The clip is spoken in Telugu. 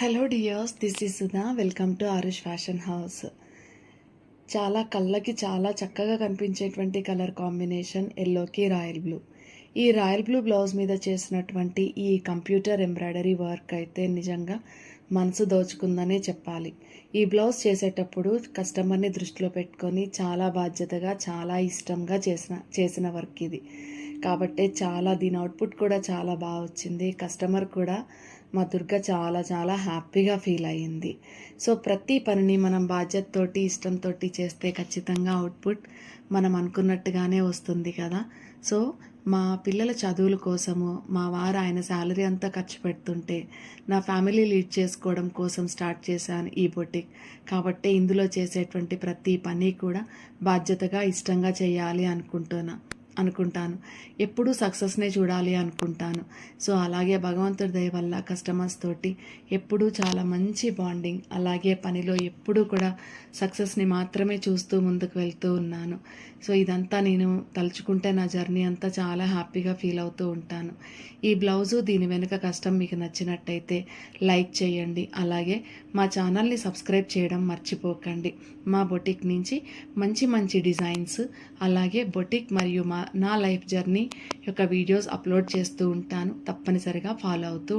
Hello dears, this is Sudha. Welcome to Aarush fashion house. చాలా కళ్ళకి చాలా చక్కగా కనిపించేటువంటి కలర్ కాంబినేషన్ ఎల్లోకి రాయల్ బ్లూ. ఈ రాయల్ బ్లూ బ్లౌజ్ మీద చేసినటువంటి ఈ కంప్యూటర్ ఎంబ్రాయిడరీ వర్క్ అయితే నిజంగా మనసు దోచుకుందనే చెప్పాలి. ఈ బ్లౌజ్ చేసేటప్పుడు కస్టమర్ని దృష్టిలో పెట్టుకొని చాలా బాధ్యతగా చాలా ఇష్టంగా చేసిన వర్క్ ఇది. కాబట్టి దీని అవుట్పుట్ కూడా చాలా బాగా వచ్చింది. కస్టమర్ కూడా మా దుర్గ చాలా చాలా హ్యాపీగా ఫీల్ అయ్యింది. సో ప్రతి పనిని మనం బాధ్యతతోటి ఇష్టంతో చేస్తే ఖచ్చితంగా అవుట్పుట్ మనం అనుకున్నట్టుగానే వస్తుంది కదా. సో మా పిల్లల చదువుల కోసము మా వారు ఆయన శాలరీ అంతా ఖర్చు పెడుతుంటే నా ఫ్యామిలీ లీడ్ చేసుకోవడం కోసం స్టార్ట్ చేశాను ఈ బొటిక్. కాబట్టి ఇందులో చేసేటువంటి ప్రతి పని కూడా బాధ్యతగా ఇష్టంగా చేయాలి అనుకుంటాను. ఎప్పుడూ సక్సెస్నే చూడాలి అనుకుంటాను. సో అలాగే భగవంతుడి దయ వల్ల కస్టమర్స్ తోటి ఎప్పుడూ చాలా మంచి బాండింగ్, అలాగే పనిలో ఎప్పుడూ కూడా సక్సెస్ని మాత్రమే చూస్తూ ముందుకు వెళ్తూ ఉన్నాను. సో ఇదంతా నేను తలుచుకుంటే నా జర్నీ అంతా చాలా హ్యాపీగా ఫీల్ అవుతూ ఉంటాను. ఈ బ్లౌజు దీని వెనుక కష్టం మీకు నచ్చినట్టయితే లైక్ చేయండి. అలాగే మా ఛానల్ని సబ్స్క్రైబ్ చేయడం మర్చిపోకండి. మా బొటిక్ నుంచి మంచి మంచి డిజైన్స్, అలాగే బొటిక్ మరియు నా లైఫ్ జర్నీ యొక్క వీడియోస్ అప్లోడ్ చేస్తూ ఉంటాను. తప్పనిసరిగా ఫాలో అవుతూ